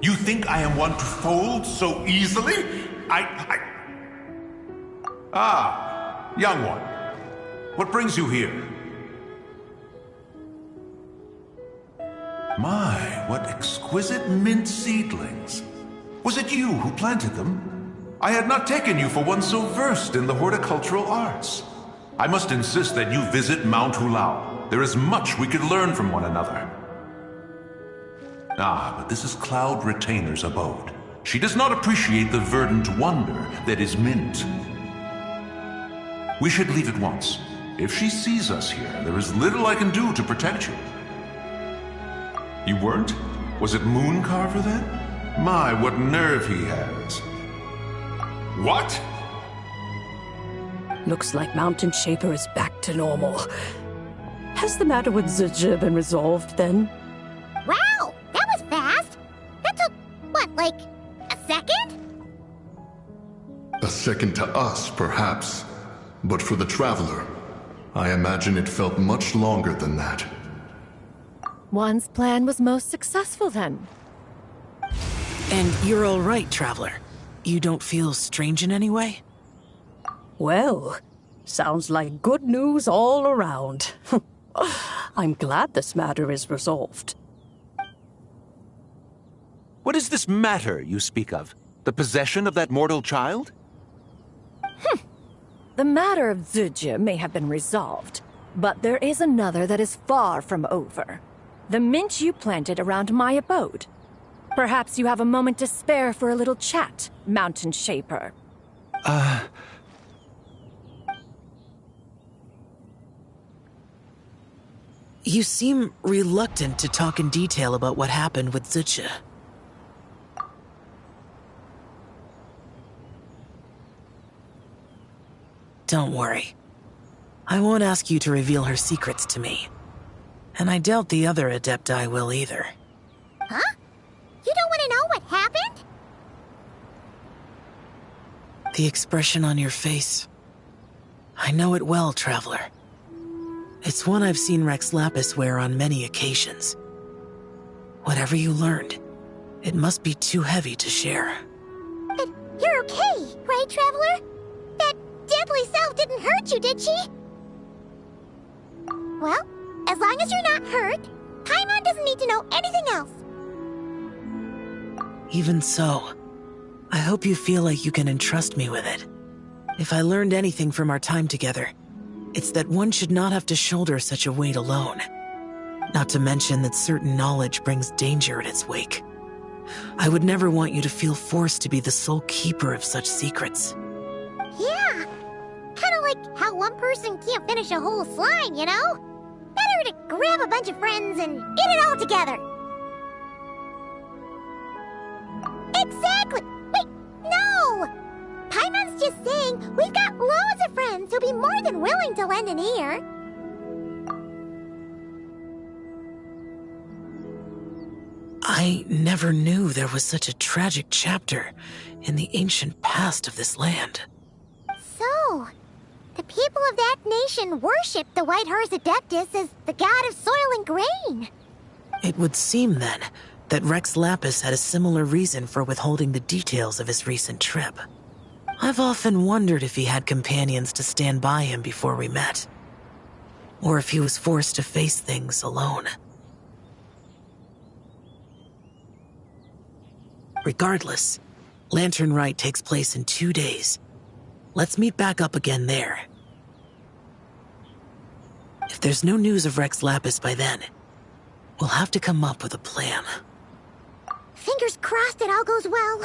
[SPEAKER 11] You think I am one to fold so easily? Ah, young one. What brings you here? My, what exquisite mint seedlings. Was it you who planted them? I had not taken you for one so versed in the horticultural arts. I must insist that you visit Mount Hulao. There is much we could learn from one another. Ah, but this is Cloud Retainer's abode. She does not appreciate the verdant wonder that is mint. We should leave at once. If she sees us here, there is little I can do to protect you. You weren't? Was it Mooncarver then? My, what nerve he has. What?
[SPEAKER 13] Looks like Mountain Shaper is back to normal. Has the matter with Zizhi been resolved then?
[SPEAKER 1] Wow, that was fast. That took, what, like, a second?
[SPEAKER 12] A second to us, perhaps. But for the Traveler, I imagine it felt much longer than that.
[SPEAKER 15] One's plan was most successful then.
[SPEAKER 14] And you're all right, Traveler. You don't feel strange in any way?
[SPEAKER 13] Well, sounds like good news all around. I'm glad this matter is resolved.
[SPEAKER 7] What is this matter you speak of? The possession of that mortal child?
[SPEAKER 15] The matter of Zizhi may have been resolved, but there is another that is far from over. The mint you planted around my abode. Perhaps you have a moment to spare for a little chat, Mountain Shaper.
[SPEAKER 14] You seem reluctant to talk in detail about what happened with Zizhi. Don't worry. I won't ask you to reveal her secrets to me. And I doubt the other Adepti will either.
[SPEAKER 1] Huh? You don't want to know what happened?
[SPEAKER 14] The expression on your face. I know it well, Traveler. It's one I've seen Rex Lapis wear on many occasions. Whatever you learned, it must be too heavy to share.
[SPEAKER 1] But you're okay, right, Traveler? That deadly self didn't hurt you, did she? Well, as long as you're not hurt, Paimon doesn't need to know anything else.
[SPEAKER 14] Even so, I hope you feel like you can entrust me with it. If I learned anything from our time together, it's that one should not have to shoulder such a weight alone. Not to mention that certain knowledge brings danger in its wake. I would never want you to feel forced to be the sole keeper of such secrets.
[SPEAKER 1] Yeah, kind of like how one person can't finish a whole slime, you know? Better to grab a bunch of friends and eat it all together. Exactly! Wait, no! Paimon's just saying we've got loads of friends who'll be more than willing to lend an ear.
[SPEAKER 14] I never knew there was such a tragic chapter in the ancient past of this land.
[SPEAKER 1] So, the people of that nation worship the White Horse Adeptus as the god of soil and grain.
[SPEAKER 14] It would seem, then, that Rex Lapis had a similar reason for withholding the details of his recent trip. I've often wondered if he had companions to stand by him before we met. Or if he was forced to face things alone. Regardless, Lantern Rite takes place in 2 days. Let's meet back up again there. If there's no news of Rex Lapis by then, we'll have to come up with a plan.
[SPEAKER 1] Fingers crossed it all goes well.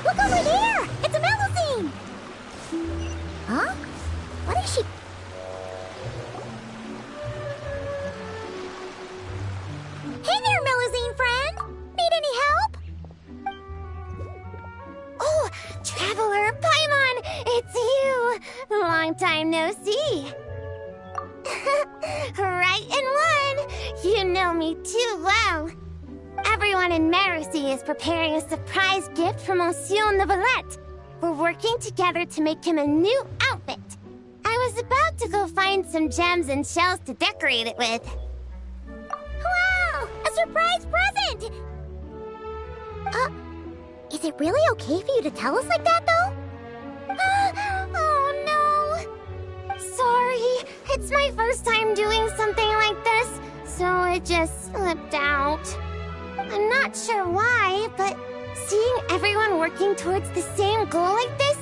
[SPEAKER 1] Look over there! It's a Melusine! Huh? What is she? Hey there, Melusine friend! Need any help? Oh, Traveler Paimon! It's you! Long time no see. Right in one! You know me too well. Everyone in Marusy is preparing a surprise gift for Monsieur Neuvillette. We're working together to make him a new outfit. I was about to go find some gems and shells to decorate it with. Wow! A surprise present! Is it really okay for you to tell us like that, though? Oh, no! Sorry, it's my first time doing something like this, so it just slipped out. I'm not sure why, but seeing everyone working towards the same goal like this,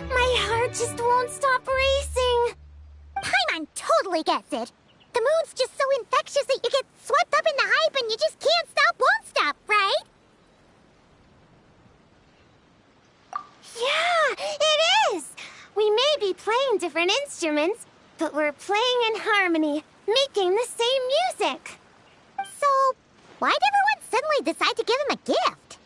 [SPEAKER 1] my heart just won't stop racing. Paimon totally gets it. The moon's just so infectious that you get swept up in the hype and you just can't stop, won't stop, right? Yeah, it is! We may be playing different instruments, but we're playing in harmony, making the same music. So, why'd everyone suddenly decide to give him a gift?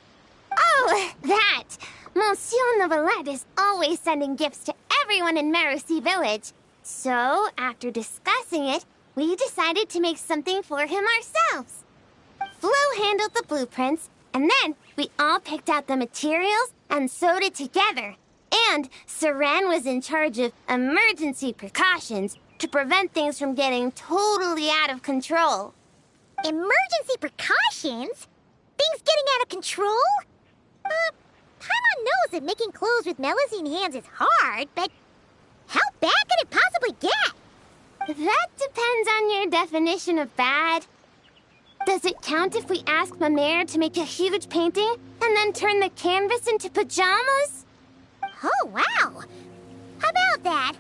[SPEAKER 1] Oh, that! Monsieur Neuvillette is always sending gifts to everyone in Marusy Village. So, after discussing it, we decided to make something for him ourselves. Flo handled the blueprints, and then we all picked out the materials and sewed it together. And Saran was in charge of emergency precautions to prevent things from getting totally out of control. Emergency precautions? Things getting out of control? Paimon knows that making clothes with Melusine hands is hard, but how bad could it possibly get? That depends on your definition of bad. Does it count if we ask Mamere to make a huge painting and then turn the canvas into pajamas? Oh, wow! How about that?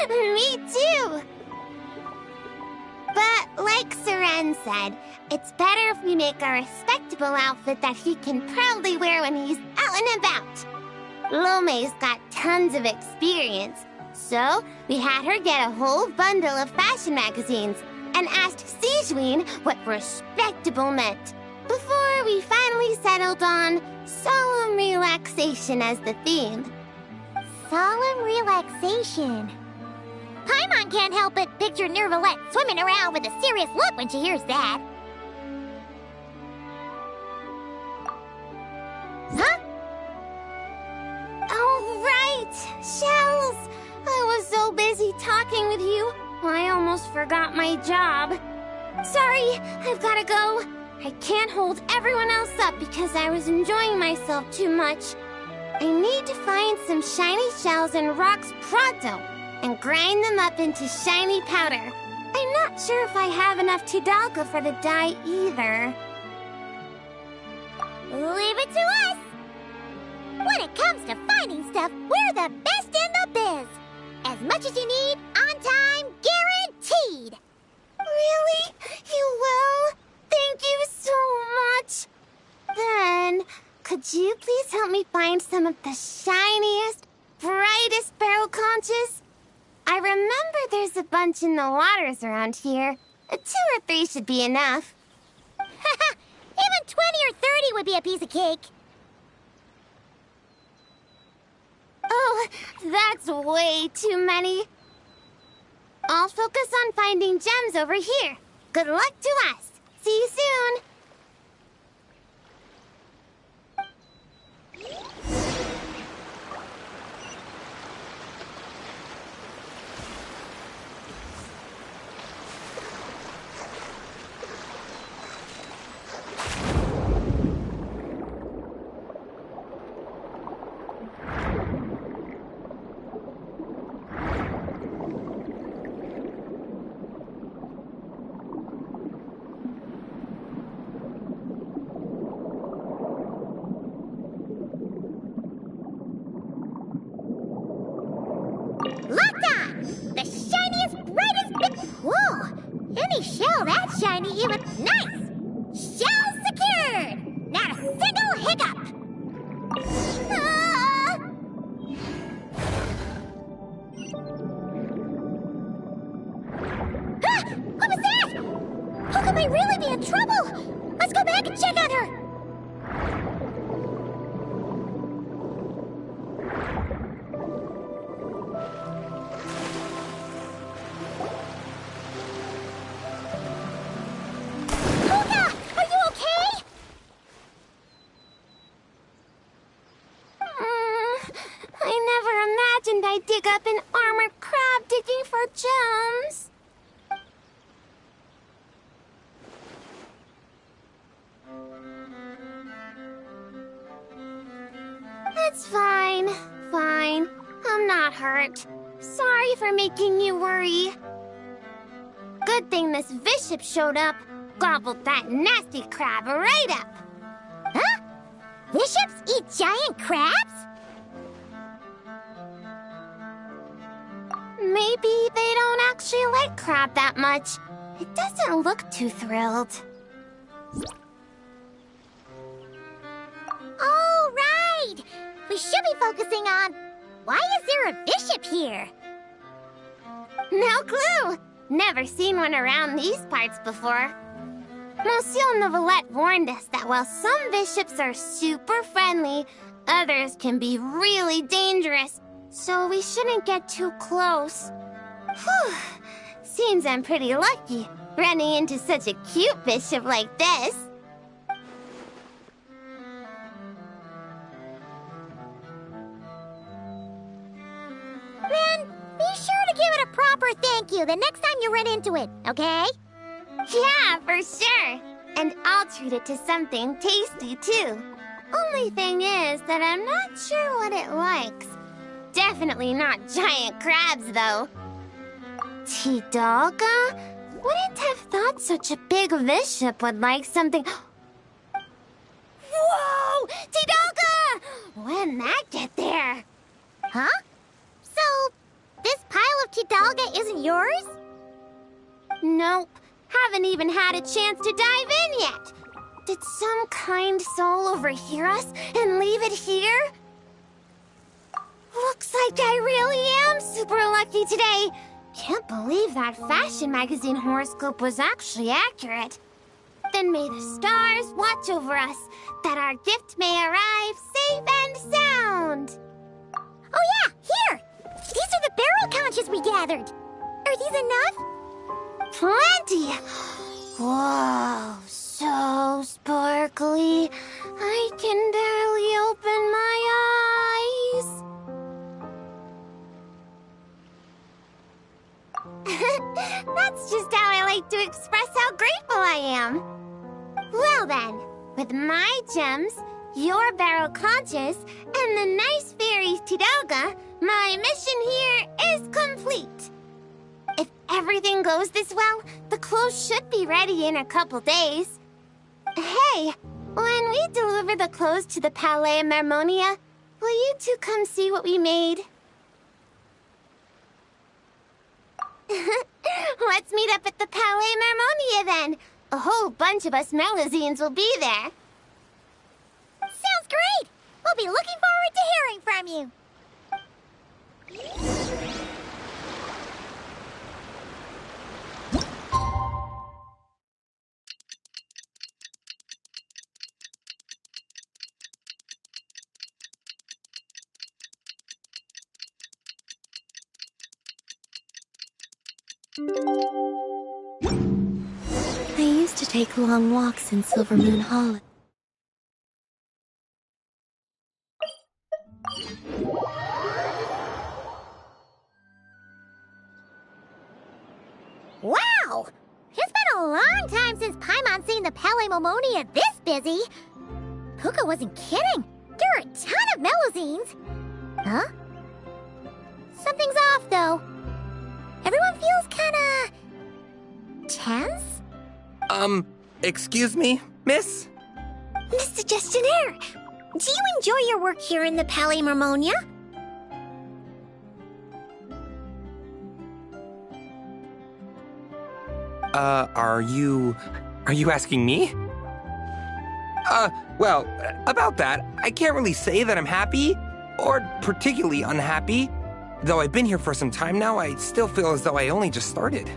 [SPEAKER 1] Me too! But like Seren said, it's better if we make a respectable outfit that he can proudly wear when he's out and about. Lome's got tons of experience, so we had her get a whole bundle of fashion magazines and asked Sijuin what respectable meant, before we finally settled on solemn relaxation as the theme. Solemn relaxation. Paimon can't help but picture Neuvillette swimming around with a serious look when she hears that. Huh? Oh, right! Shells! I was so busy talking with you, I almost forgot my job. Sorry, I've gotta go. I can't hold everyone else up because I was enjoying myself too much. I need to find some shiny shells and rocks pronto and grind them up into shiny powder. I'm not sure if I have enough Tidalga for the dye either. Leave it to us! When it comes to finding stuff, we're the best in the biz. As much as you need, on time, guaranteed. Really? You will? Thank you so much. Then, could you please help me find some of the shiniest, brightest barrel conches? I remember there's a bunch in the waters around here. 2 or 3 should be enough. Even 20 or 30 would be a piece of cake. Oh, that's way too many. I'll focus on finding gems over here. Good luck to us. See you soon. any shell that shiny even... Nice! Shell secured! Not a single hiccup! Ah! Ah! What was that? Puka might really be in trouble! Let's go back and check on her! I dig up an armored crab digging for gems. It's fine. I'm not hurt. Sorry for making you worry. Good thing this bishop showed up. Gobbled that nasty crab right up. Huh? Bishops eat giant crabs? Maybe they don't actually like crab that much. It doesn't look too thrilled. All right! We should be focusing on... Why is there a bishop here? No clue! Never seen one around these parts before. Monsieur Novelette warned us that while some bishops are super friendly, others can be really dangerous. So we shouldn't get too close. Whew. Seems I'm pretty lucky, running into such a cute bishop like this. Then, be sure to give it a proper thank you the next time you run into it, okay? Yeah, for sure. And I'll treat it to something tasty, too. Only thing is that I'm not sure what it likes. Definitely not giant crabs, though. Tidalga? Wouldn't have thought such a big bishop would like something... Whoa! Tidalga! When'd that get there? Huh? So, this pile of Tidalga isn't yours? Nope. Haven't even had a chance to dive in yet. Did some kind soul overhear us and leave it here? Looks like I really am super lucky today. Can't believe that fashion magazine horoscope was actually accurate. Then may the stars watch over us, that our gift may arrive safe and sound. Oh yeah, here! These are the barrel conches we gathered. Are these enough? Plenty! Whoa, so sparkly. I can barely open my eyes. That's just how I like to express how grateful I am. Well then, with my gems, your barrel conches, and the nice fairy's Tidalga, my mission here is complete. If everything goes this well, the clothes should be ready in a couple days. Hey, when we deliver the clothes to the Palais Marmonia, will you two come see what we made? Let's meet up at the Palais Marmonia then. A whole bunch of us Melazines will be there. Sounds great! We'll be looking forward to hearing from you.
[SPEAKER 5] I used to take long walks in Silver Moon Hall.
[SPEAKER 1] Wow! It's been a long time since Paimon's seen the Palais Marmonia this busy. Puka wasn't kidding. There are a ton of Melazines. Huh? Something's off, though. Everyone feels kinda... tense?
[SPEAKER 4] Excuse me, miss?
[SPEAKER 1] Mr. Gestionnaire, do you enjoy your work here in the Palais Marmonia?
[SPEAKER 17] Are you asking me? Well, about that, I can't really say that I'm happy, or particularly unhappy. Though I've been here for some time now, I still feel as though I only just started.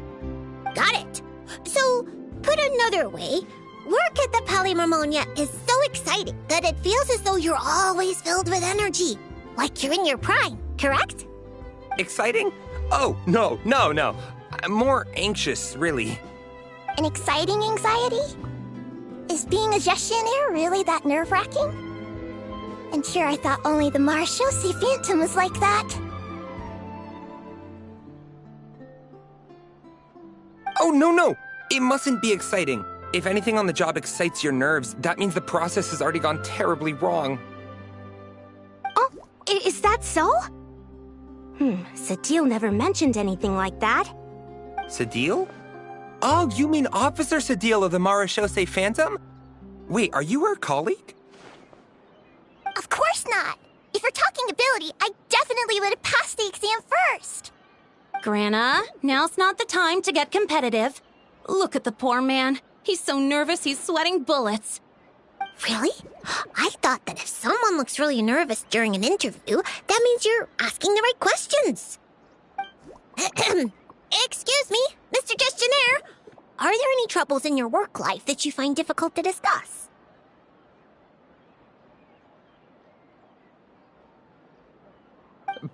[SPEAKER 1] Got it. So, put another way, work at the Polymarmonia is so exciting that it feels as though you're always filled with energy. Like you're in your prime, correct?
[SPEAKER 17] Exciting? Oh, no. I'm more anxious, really.
[SPEAKER 1] An exciting anxiety? Is being a gestionnaire really that nerve-wracking? And sure, I thought only the Marechaussee Phantom was like that.
[SPEAKER 17] Oh, no! It mustn't be exciting. If anything on the job excites your nerves, that means the process has already gone terribly wrong.
[SPEAKER 5] Oh, is that so? Sadil never mentioned anything like that.
[SPEAKER 17] Sadil? Oh, you mean Officer Sadil of the Marechaussee Phantom? Wait, are you her colleague?
[SPEAKER 1] Of course not! If we're talking ability, I definitely would have passed the exam first!
[SPEAKER 5] Grana, now's not the time to get competitive. Look at the poor man. He's so nervous he's sweating bullets.
[SPEAKER 1] Really? I thought that if someone looks really nervous during an interview, that means you're asking the right questions. Excuse me, Mr. Gestionnaire. Are there any troubles in your work life that you find difficult to discuss?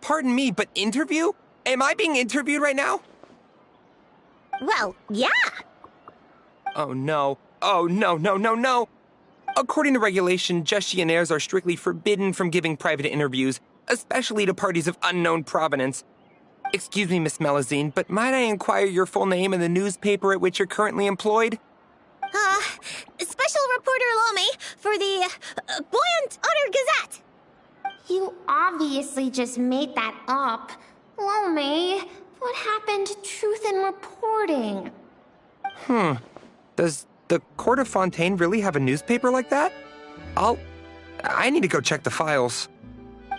[SPEAKER 17] Pardon me, but interview? Am I being interviewed right now?
[SPEAKER 1] Well, yeah.
[SPEAKER 17] Oh, no. No. According to regulation, gestionnaires are strictly forbidden from giving private interviews, especially to parties of unknown provenance. Excuse me, Miss Melusine, but might I inquire your full name and the newspaper at which you're currently employed?
[SPEAKER 1] Special Reporter Lome for the Buoyant Otter Gazette.
[SPEAKER 18] You obviously just made that up. Lome, what happened to truth in reporting?
[SPEAKER 17] Does the Court of Fontaine really have a newspaper like that? I need to go check the files.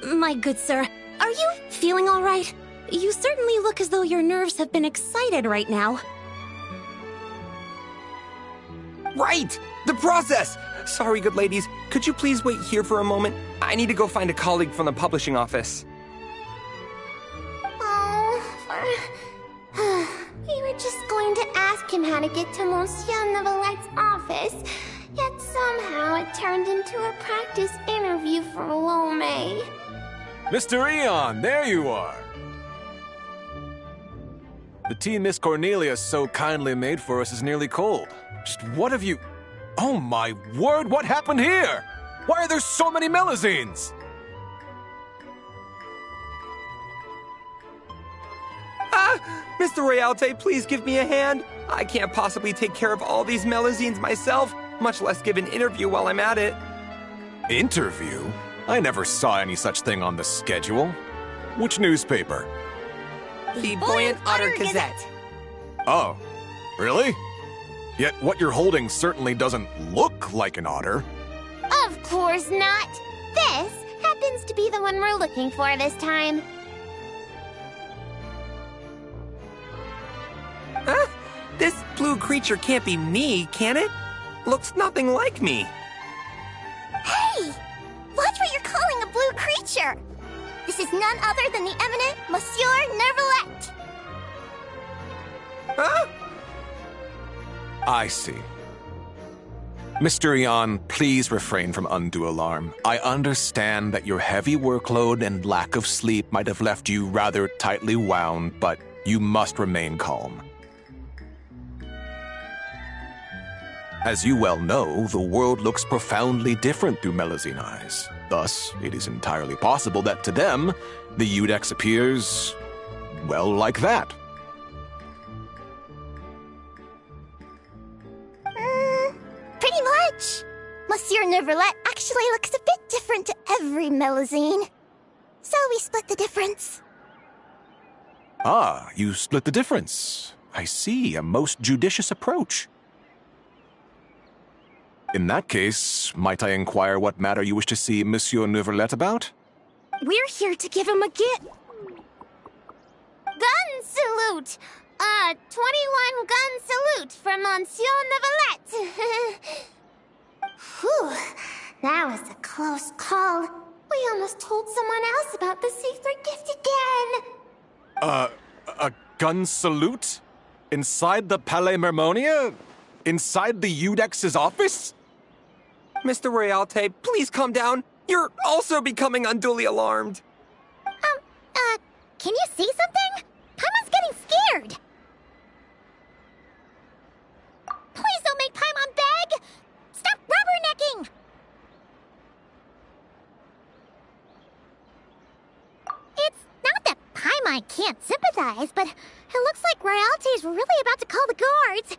[SPEAKER 5] My good sir, are you feeling all right? You certainly look as though your nerves have been excited right now.
[SPEAKER 17] Right! The process! Sorry, good ladies. Could you please wait here for a moment? I need to go find a colleague from the publishing office.
[SPEAKER 18] We were just going to ask him how to get to Monsieur Neuvillett's office, yet somehow it turned into a practice interview for Lome.
[SPEAKER 19] Mr. Eon, there you are! The tea Miss Cornelia so kindly made for us is nearly cold. Just what have you... Oh my word, what happened here? Why are there so many Melusines?
[SPEAKER 17] Mr. Royalte, please give me a hand. I can't possibly take care of all these Melusines myself, much less give an interview while I'm at it.
[SPEAKER 19] Interview? I never saw any such thing on the schedule. Which newspaper?
[SPEAKER 17] The Buoyant Otter Gazette.
[SPEAKER 19] Oh, really? Yet what you're holding certainly doesn't look like an otter.
[SPEAKER 18] Of course not. This happens to be the one we're looking for this time.
[SPEAKER 17] This blue creature can't be me, can it? Looks nothing like me.
[SPEAKER 1] Hey! Watch what you're calling a blue creature! This is none other than the eminent Monsieur Neuvillette!
[SPEAKER 17] Huh?
[SPEAKER 19] I see. Mr. Eon, please refrain from undue alarm. I understand that your heavy workload and lack of sleep might have left you rather tightly wound, but you must remain calm. As you well know, the world looks profoundly different through Melusine eyes. Thus, it is entirely possible that to them, the Iudex appears, well, like that.
[SPEAKER 1] Pretty much. Monsieur Neuvillette actually looks a bit different to every Melusine. So we split the difference.
[SPEAKER 19] Ah, you split the difference. I see, a most judicious approach. In that case, might I inquire what matter you wish to see Monsieur Neuvillette about?
[SPEAKER 5] We're here to give him a gift.
[SPEAKER 18] Gun salute! 21 gun salute from Monsieur Neuvillette. Whew, that was a close call. We almost told someone else about the secret gift again.
[SPEAKER 19] A gun salute? Inside the Palais Mermonia? Inside the Eudex's office?
[SPEAKER 17] Mr. Royalty, please calm down. You're also becoming unduly alarmed.
[SPEAKER 1] Can you see something? Paimon's getting scared. Please don't make Paimon beg! Stop rubbernecking! It's not that Paimon can't sympathize, but it looks like Royalty's really about to call the guards.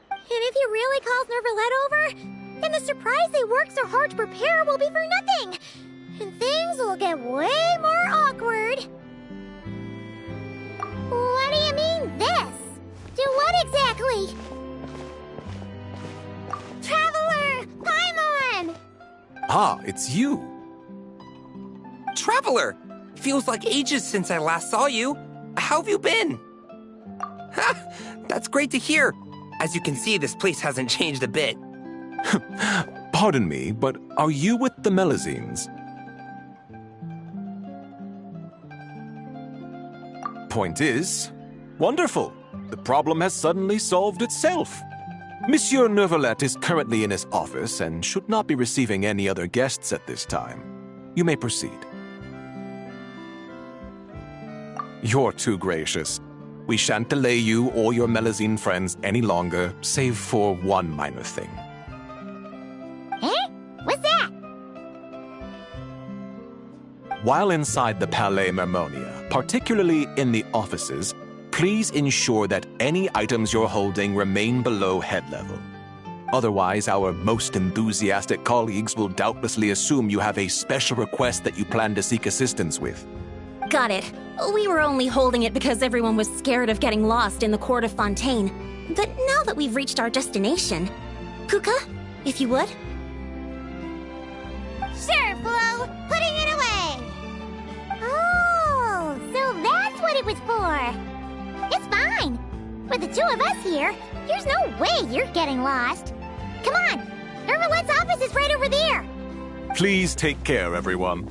[SPEAKER 1] And if he really calls Neuvillette over, then the surprise they worked so hard to prepare will be for nothing. And things will get way more awkward. What do you mean, this? Do what exactly? Traveler! Paimon!
[SPEAKER 19] Ah, it's you.
[SPEAKER 17] Traveler! Feels like ages since I last saw you. How have you been? Ha! That's great to hear. As you can see, this place hasn't changed a bit.
[SPEAKER 19] Pardon me, but are you with the Melazines? Point is, wonderful. The problem has suddenly solved itself. Monsieur Neuvillette is currently in his office and should not be receiving any other guests at this time. You may proceed. You're too gracious. We shan't delay you or your Melazine friends any longer, save for one minor thing.
[SPEAKER 1] Eh? What's that?
[SPEAKER 19] While inside the Palais Mermonia, particularly in the offices, please ensure that any items you're holding remain below head level. Otherwise, our most enthusiastic colleagues will doubtlessly assume you have a special request that you plan to seek assistance with.
[SPEAKER 5] Got it. We were only holding it because everyone was scared of getting lost in the court of Fontaine. But now that we've reached our destination, Kuka, if you would.
[SPEAKER 1] Sure, Flo. Putting it away. Oh, so that's what it was for. It's fine. With the two of us here, there's no way you're getting lost. Come on. Neuvillette's office is right over there.
[SPEAKER 19] Please take care, everyone.